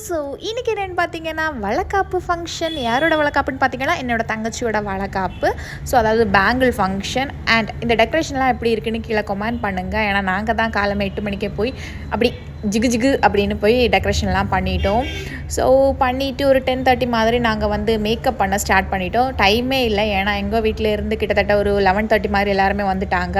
So இன்றைக்கி என்னென்னு பார்த்தீங்கன்னா வளைகாப்பு ஃபங்க்ஷன். யாரோட வளைகாப்புன்னு பார்த்தீங்கன்னா என்னோடய தங்கச்சியோட வளைகாப்பு. ஸோ அதாவது பேங்கிள் ஃபங்க்ஷன். அண்ட் இந்த டெக்கரேஷன்லாம் எப்படி இருக்குன்னு கீழே கமெண்ட் பண்ணுங்கள். ஏன்னா நாங்கள் தான் காலமே 8 மணிக்கே போய் அப்படி ஜிகு ஜிகு அப்படின்னு போய் டெக்கரேஷன்லாம் பண்ணிட்டோம். ஸோ பண்ணிவிட்டு ஒரு 10:30 மாதிரி நாங்கள் வந்து மேக்கப் பண்ண ஸ்டார்ட் பண்ணிட்டோம். டைமே இல்லை, ஏன்னா எங்கள் வீட்டில் இருந்து கிட்டத்தட்ட ஒரு 11:30 மாதிரி எல்லாருமே வந்துட்டாங்க.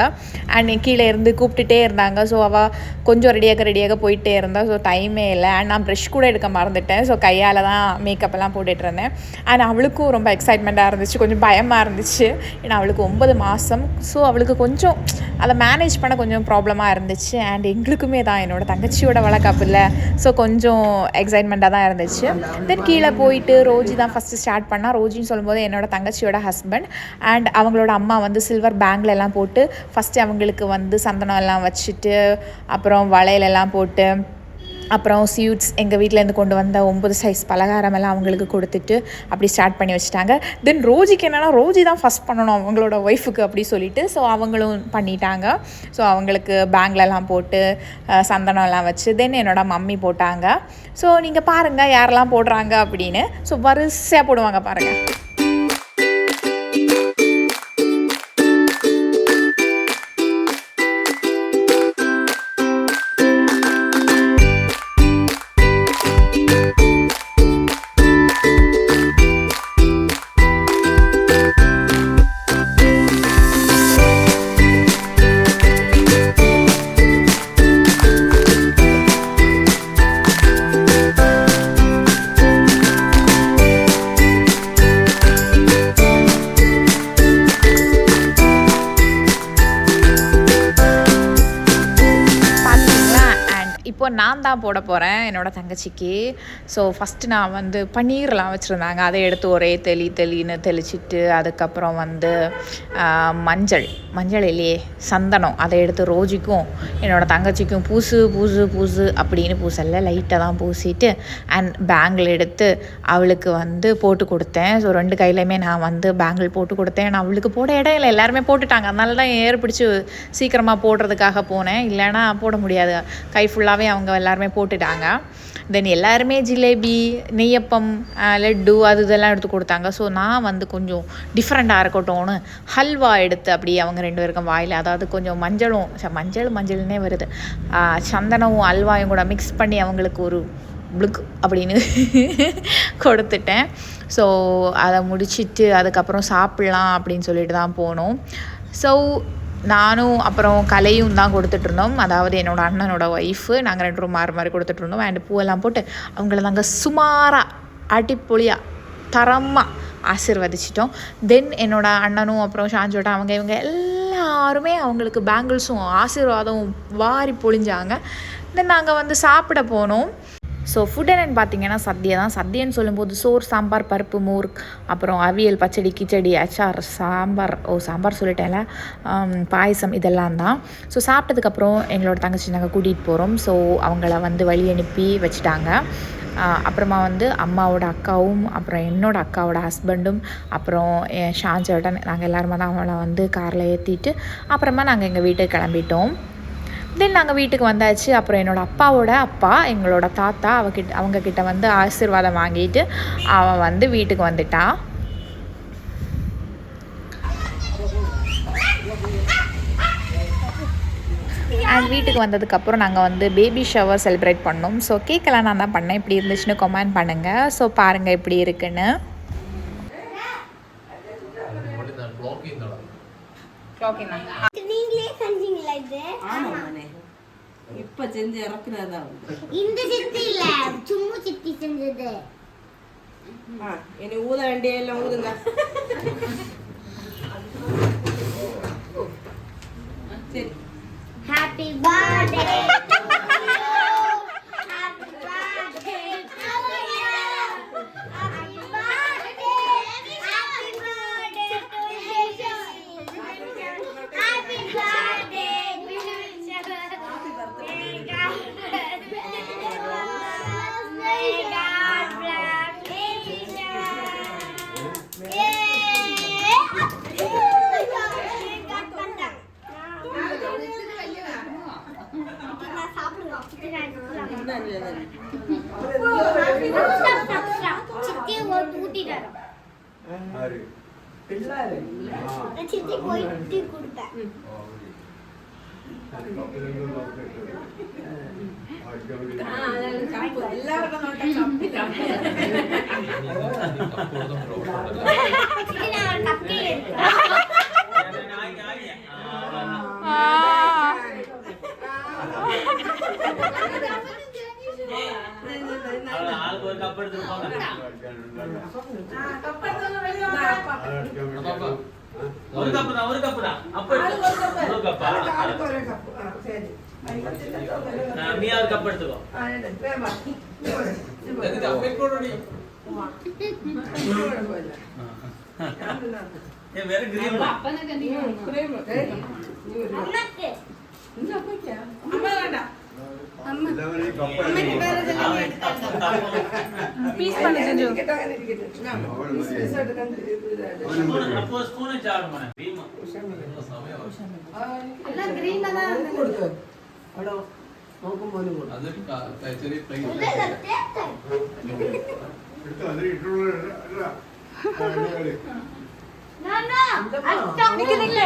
அண்ட் கீழே இருந்து கூப்பிட்டுட்டே இருந்தாங்க. ஸோ அவள் கொஞ்சம் ரெடியாக போயிட்டே இருந்தாள். ஸோ டைமே இல்லை. அண்ட் நான் ப்ரெஷ் கூட எடுக்க மறந்துட்டேன். ஸோ கையால் தான் மேக்கப்லாம் போட்டுட்டு இருந்தேன். அண்ட் அவளுக்கும் ரொம்ப எக்ஸைட்மெண்ட்டாக இருந்துச்சு, கொஞ்சம் பயமாக இருந்துச்சு. ஏன்னா அவளுக்கு 9 மாதம். ஸோ அவளுக்கு கொஞ்சம் அதை மேனேஜ் பண்ண கொஞ்சம் ப்ராப்ளமாக இருந்துச்சு. அண்ட் எங்களுக்குமே தான் என்னோடய தங்கச்சியோட வளைகாப்பு இல்லை. ஸோ கொஞ்சம் எக்ஸைட்மெண்ட்டாக தான் இருந்துச்சு. தென் கீழே போயிட்டு ரோஜி தான் ஃபஸ்ட்டு ஸ்டார்ட் பண்ணால். ரோஜின்னு சொல்லும்போது என்னோடய தங்கச்சியோட ஹஸ்பண்ட். அண்ட் அவங்களோட அம்மா வந்து சில்வர் பேங்கில் எல்லாம் போட்டு ஃபஸ்ட்டு அவங்களுக்கு வந்து சந்தனம் எல்லாம் வச்சுட்டு அப்புறம் வளையலெல்லாம் போட்டு அப்புறம் ஸ்வீட்ஸ் எங்கள் வீட்டிலேருந்து கொண்டு வந்த 9 சைஸ் பலகாரமெல்லாம் அவங்களுக்கு கொடுத்துட்டு அப்படி ஸ்டார்ட் பண்ணி வச்சுட்டாங்க. தென் ரோஜிக்கு என்னென்னா ரோஜி தான் ஃபஸ்ட் பண்ணணும் அவங்களோட ஒய்ஃபுக்கு அப்படி சொல்லிட்டு ஸோ அவங்களும் பண்ணிட்டாங்க. ஸோ அவங்களுக்கு பேங்க்லலாம் போட்டு சந்தனம்லாம் வச்சு தென் என்னோடய மம்மி போட்டாங்க. ஸோ நீங்கள் பாருங்கள் யாரெல்லாம் போடுறாங்க அப்படின்னு. ஸோ வரிசையாக போடுவாங்க பாருங்கள். இப்போ நான் தான் போட போகிறேன் என்னோடய தங்கச்சிக்கு. ஸோ ஃபஸ்ட்டு நான் வந்து பன்னீர்லாம் வச்சுருந்தாங்க, அதை எடுத்து ஒரே தெளின்னு தெளிச்சிட்டு அதுக்கப்புறம் வந்து மஞ்சள் இல்லையே சந்தனம் அதை எடுத்து ரோஜிக்கும் என்னோடய தங்கச்சிக்கும் பூசு அப்படின்னு பூசல்ல லைட்டாக தான் பூசிட்டு அண்ட் பேங்கிள் எடுத்து அவளுக்கு வந்து போட்டு கொடுத்தேன். ஸோ 2 கையிலையுமே நான் வந்து பேங்கிள் போட்டு கொடுத்தேன். நான் அவளுக்கு போட இடம் இல்லை, எல்லாருமே போட்டுட்டாங்க. அதனால தான் ஏறு பிடிச்சி சீக்கிரமாக போடுறதுக்காக போனேன், இல்லைன்னா போட முடியாது. கை ஃபுல்லாகவே அவங்க எல்லாருமே போட்டுட்டாங்க. தென் எல்லாருமே ஜிலேபி, நெய்யப்பம், லட்டு அது இதெல்லாம் எடுத்து கொடுத்தாங்க. ஸோ நான் வந்து கொஞ்சம் டிஃப்ரெண்ட்டாக இருக்கட்டும்னு ஹல்வா எடுத்து அப்படியே அவங்க 2 பேருக்கும் வாயில், அதாவது கொஞ்சம் மஞ்சள்னே வருது, சந்தனமும் அல்வாயும் கூட மிக்ஸ் பண்ணி அவங்களுக்கு ஒரு ப்ளுக் அப்படின்னு கொடுத்துட்டேன். ஸோ அதை முடிச்சிட்டு அதுக்கப்புறம் சாப்பிட்லாம் அப்படின்னு சொல்லிட்டு தான் போனோம். ஸோ நானும் அப்புறம் கலையும் தான் கொடுத்துட்ருந்தோம், அதாவது என்னோடய அண்ணனோட ஒய்ஃபு. நாங்கள் 2 பேரும் மாறி கொடுத்துட்ருந்தோம். அண்ட் பூவெல்லாம் போட்டு அவங்கள நாங்கள் சுமாராக அடிப்பொலியாக தரமாக ஆசீர்வதிச்சிட்டோம். தென் என்னோடய அண்ணனும் அப்புறம் ஷாஞ்சோட்டா இவங்க எல்லாருமே அவங்களுக்கு பேங்கிள்ஸும் ஆசீர்வாதம் வாரி பொழிஞ்சாங்க. தென் நாங்கள் வந்து சாப்பிட போனோம். ஸோ ஃபுட் என்னென்னு பார்த்தீங்கன்னா சத்யா தான். சத்யன்னு சொல்லும்போது சோறு, சாம்பார், பருப்பு, மோர், அப்புறம் அவியல், பச்சடி, கிச்சடி, அச்சார், சாம்பார் சொல்லிட்டேன்ல, பாயசம் இதெல்லாம் தான். ஸோ சாப்பிட்டதுக்கப்புறம் எங்களோட தங்கச்சி நாங்கள் கூட்டிகிட்டு போகிறோம். ஸோ அவங்கள வந்து வழி அனுப்பி வச்சுட்டாங்க. அப்புறமா வந்து அம்மாவோட அக்காவும் அப்புறம் என்னோடய அக்காவோட ஹஸ்பண்டும் அப்புறம் என் ஷாஞ்சோட நாங்கள் எல்லாருமே தான் அவளை வந்து காரில் ஏற்றிட்டு அப்புறமா நாங்கள் எங்கள் வீட்டுக்கு கிளம்பிட்டோம். தென் நாங்கள் வீட்டுக்கு வந்தாச்சு. அப்புறம் என்னோடய அப்பாவோட அப்பா எங்களோட தாத்தா அவங்கக்கிட்ட வந்து ஆசீர்வாதம் வாங்கிட்டு அவன் வந்து வீட்டுக்கு வந்துட்டான். அண்ட் வீட்டுக்கு வந்ததுக்கப்புறம் நாங்கள் வந்து பேபி ஷவர் செலிப்ரேட் பண்ணோம். ஸோ கேக்கெல்லாம் நான் தான் பண்ணேன். இப்படி இருந்துச்சுன்னு கமெண்ட் பண்ணுங்கள். ஸோ பாருங்கள் எப்படி இருக்குன்னு. இப்ப செஞ்சு இறக்குறதா இந்த சித்தி இல்ல, சும்மா சித்தி செஞ்சது. இனி ஊத வேண்டிய எல்லாம் ஊதுங்க. சரி. ஹாப்பி பர்த்டே ചിത്തി പോയിട്ട് കൂട്ടിട്ടാണ് ചിത്തി പോയിട്ട് കൊടുത്താ എല്ലാവരുടെ നോട്ടം കപ്പിലാണ്. ஒரு கப்பு தான் ஒரு கப்பு தான் அப்ப ஒரு கப்பா நீ ஒரு கப் எடுத்துக்கோ வேற கிரீம் பீஸ் பண்ணி செஞ்சு அப்போ ஸ்பூன் சாடுமா No, no.